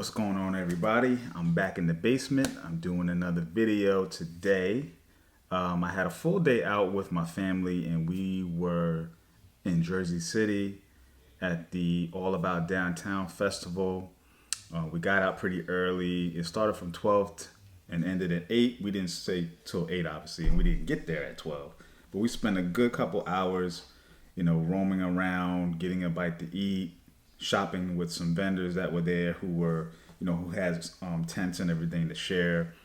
What's going on, everybody? I'm back in the basement. I'm doing another video today. I had a full day out with my family and we were in Jersey City at the All About Downtown Festival. We got out pretty early. It started from 12 and ended at 8. We didn't stay till 8, obviously, and we didn't get there at 12. But we spent a good couple hours, roaming around, getting a bite to eat, shopping with some vendors that were there who has tents and everything to share,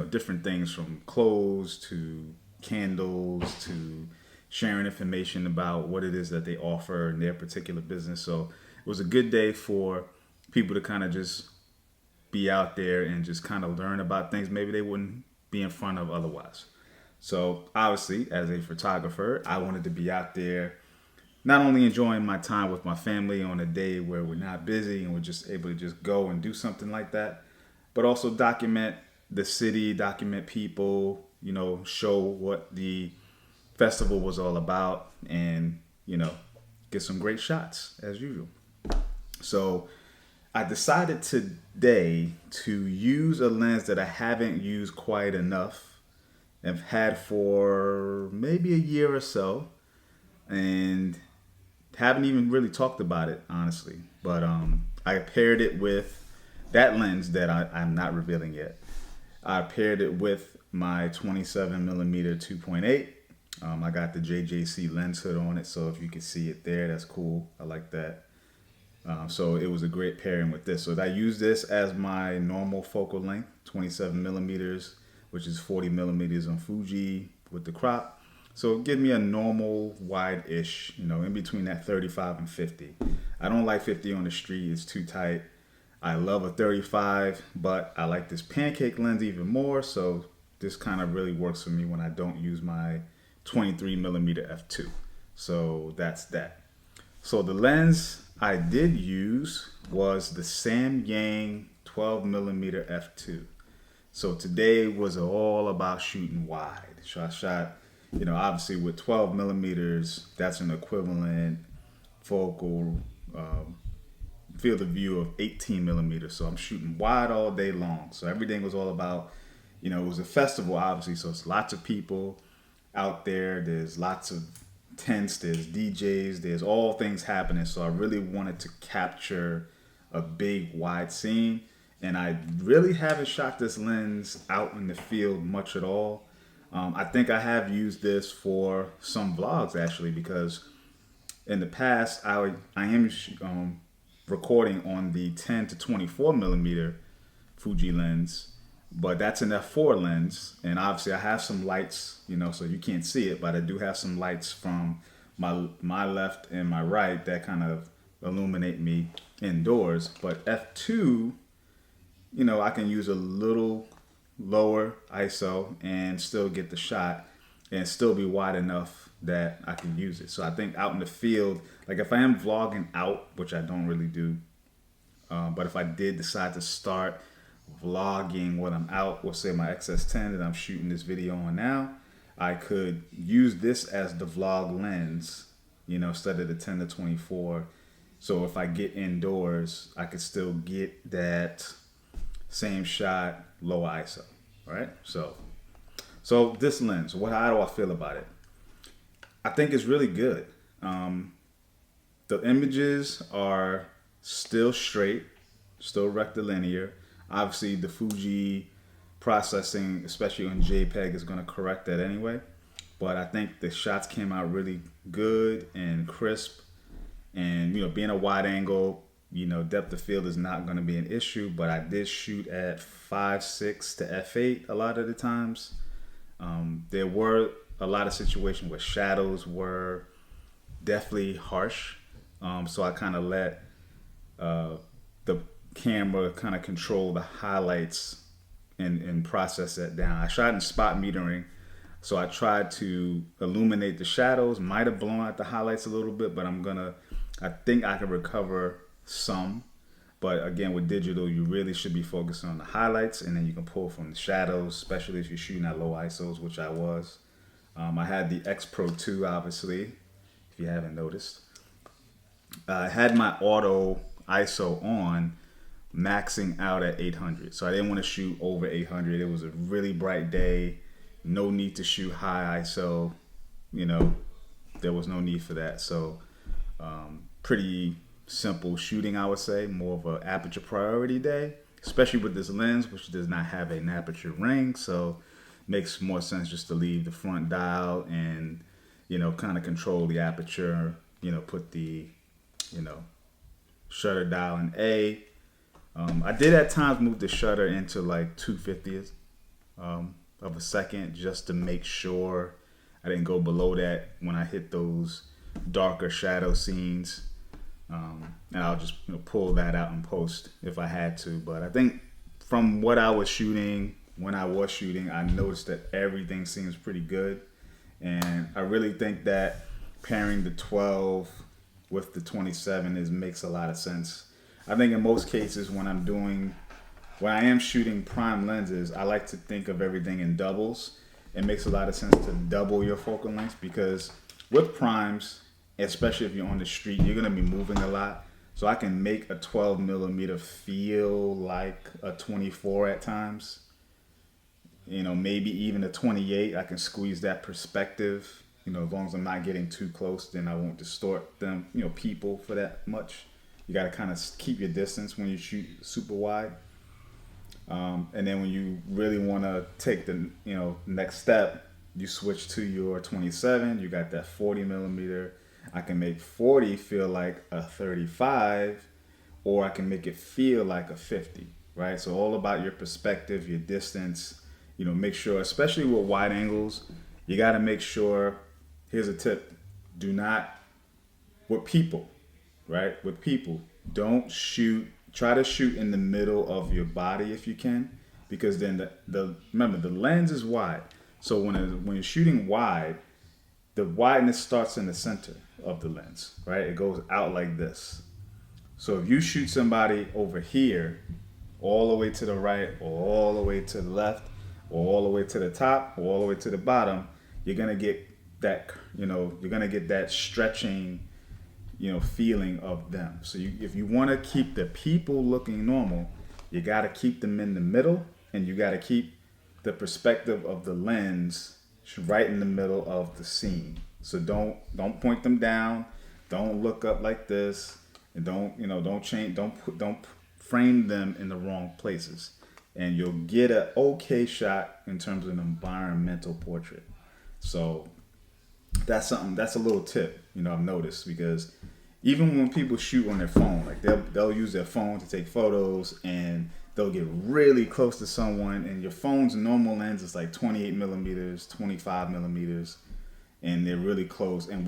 different things from clothes to candles to sharing information about what it is that they offer in their particular business. So it was a good day for people to kind of just be out there and just kind of learn about things maybe they wouldn't be in front of otherwise. So obviously, as a photographer, I wanted to be out there not only enjoying my time with my family on a day where we're not busy and we're just able to just go and do something like that, but also document the city, document people, show what the festival was all about and, get some great shots as usual. So I decided today to use a lens that I haven't used quite enough. I've had for maybe a year or so and haven't even really talked about it, honestly. But I paired it with that lens that I'm not revealing yet. I paired it with my 27mm 2.8. I got the JJC lens hood on it, so if you can see it there, that's cool. I like that. So it was a great pairing with this. So I use this as my normal focal length, 27mm, which is 40mm on Fuji with the crop. So give me a normal wide-ish, in between that 35 and 50. I don't like 50 on the street, it's too tight. I love a 35, but I like this pancake lens even more, so this kind of really works for me when I don't use my 23mm f2. So that's that. So the lens I did use was the Samyang 12mm f2. So today was all about shooting wide. So I shot, obviously with 12mm, that's an equivalent focal field of view of 18mm. So I'm shooting wide all day long. So everything was all about, it was a festival, obviously. So it's lots of people out there. There's lots of tents, there's DJs, there's all things happening. So I really wanted to capture a big wide scene. And I really haven't shot this lens out in the field much at all. I think I have used this for some vlogs actually, because in the past I am recording on the 10 to 24mm Fuji lens, but that's an f4 lens, and obviously I have some lights, so you can't see it, but I do have some lights from my left and my right that kind of illuminate me indoors. But f2, I can use a little lower ISO and still get the shot and still be wide enough that I can use it. So I think out in the field, like if I am vlogging out, which I don't really do, but if I did decide to start vlogging when I'm out, or say my XS10 that I'm shooting this video on now, I could use this as the vlog lens, instead of the 10 to 24. So if I get indoors, I could still get that same shot, low ISO, right? So this lens, how do I feel about it? I think it's really good. The images are still straight, still rectilinear. Obviously, the Fuji processing, especially on JPEG, is going to correct that anyway. But I think the shots came out really good and crisp. And, being a wide angle, depth of field is not going to be an issue, but I did shoot at 5.6 to f8 a lot of the times. There were a lot of situations where shadows were definitely harsh, so I kind of let the camera kind of control the highlights and process that down. I shot in spot metering, so I tried to illuminate the shadows, might have blown out the highlights a little bit, but I think I can recover some. But again, with digital, you really should be focusing on the highlights, and then you can pull from the shadows, especially if you're shooting at low ISOs, which I was. I had the X Pro 2, obviously, if you haven't noticed. I had my auto ISO on, maxing out at 800. So I didn't want to shoot over 800. It was a really bright day. No need to shoot high ISO. There was no need for that. So pretty simple shooting, I would say. More of an aperture priority day, especially with this lens, which does not have an aperture ring. So makes more sense just to leave the front dial and, kind of control the aperture, put the, shutter dial in A. I did at times move the shutter into like 2/50th of a second just to make sure I didn't go below that when I hit those darker shadow scenes. And I'll just pull that out in post if I had to. But I think from what I was shooting, when I was shooting, I noticed that everything seems pretty good. And I really think that pairing the 12 with the 27 makes a lot of sense. I think in most cases when I am shooting prime lenses, I like to think of everything in doubles. It makes a lot of sense to double your focal length because with primes, especially if you're on the street, you're gonna be moving a lot. So I can make a 12 millimeter feel like a 24 at times. Maybe even a 28. I can squeeze that perspective. As long as I'm not getting too close, then I won't distort them, people for that much. You got to kind of keep your distance when you shoot super wide. And then when you really want to take the, next step, you switch to your 27. You got that 40 millimeter. I can make 40 feel like a 35, or I can make it feel like a 50, right? So all about your perspective, your distance, make sure, especially with wide angles, you got to make sure, here's a tip, with people, right? With people, try to shoot in the middle of your body if you can, because then remember the lens is wide. So when you're shooting wide, the wideness starts in the center of the lens, right? It goes out like this. So if you shoot somebody over here, all the way to the right, or all the way to the left, or all the way to the top, or all the way to the bottom, you're gonna get that, stretching, feeling of them. So if you want to keep the people looking normal, you got to keep them in the middle, and you got to keep the perspective of the lens right in the middle of the scene. So don't point them down, don't look up like this, and don't frame them in the wrong places, and you'll get an okay shot in terms of an environmental portrait. So that's a little tip, I've noticed, because even when people shoot on their phone, like they'll use their phone to take photos, and they'll get really close to someone, and your phone's normal lens is like 28 millimeters, 25 millimeters, and they're really close. And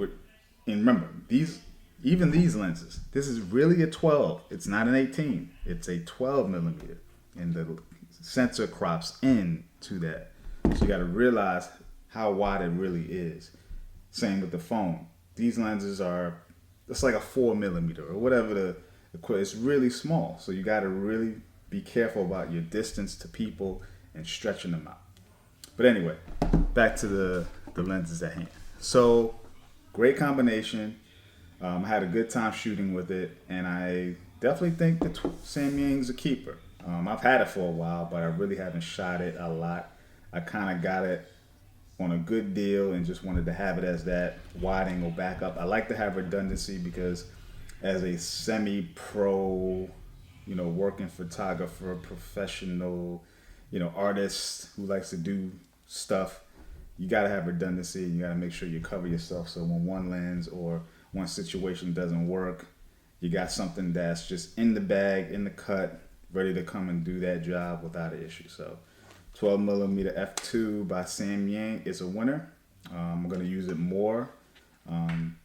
remember, these lenses, this is really a 12. It's not an 18. It's a 12 millimeter, and the sensor crops into that. So you got to realize how wide it really is. Same with the phone. These lenses it's like a 4 millimeter or whatever it's really small. So you got to really be careful about your distance to people and stretching them out. But anyway, back to the lenses at hand. So great combination. I had a good time shooting with it, and I definitely think the Samyang's a keeper. I've had it for a while, but I really haven't shot it a lot. I kind of got it on a good deal and just wanted to have it as that wide angle backup. I like to have redundancy because as a semi-pro, working photographer, professional, artist who likes to do stuff, you got to have redundancy, and you got to make sure you cover yourself. So when one lens or one situation doesn't work, you got something that's just in the bag, in the cut, ready to come and do that job without an issue. So 12 millimeter F2 by Samyang is a winner. I'm going to use it more and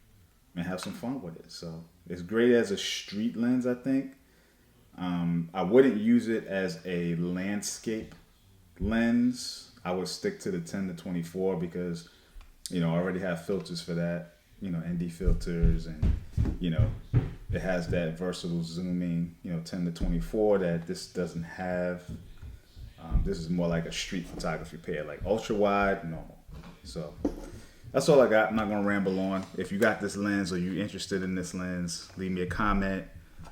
have some fun with it. So it's great as a street lens, I think. I wouldn't use it as a landscape lens. I would stick to the 10 to 24 because, I already have filters for that, ND filters, and, it has that versatile zooming, 10 to 24 that this doesn't have. This is more like a street photography pair, like ultra wide, normal. So that's all I got. I'm not going to ramble on. If you got this lens or you're interested in this lens, leave me a comment.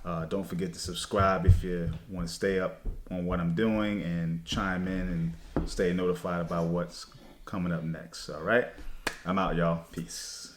Don't forget to subscribe if you want to stay up on what I'm doing and chime in and stay notified about what's coming up next. All right, I'm out, y'all. Peace.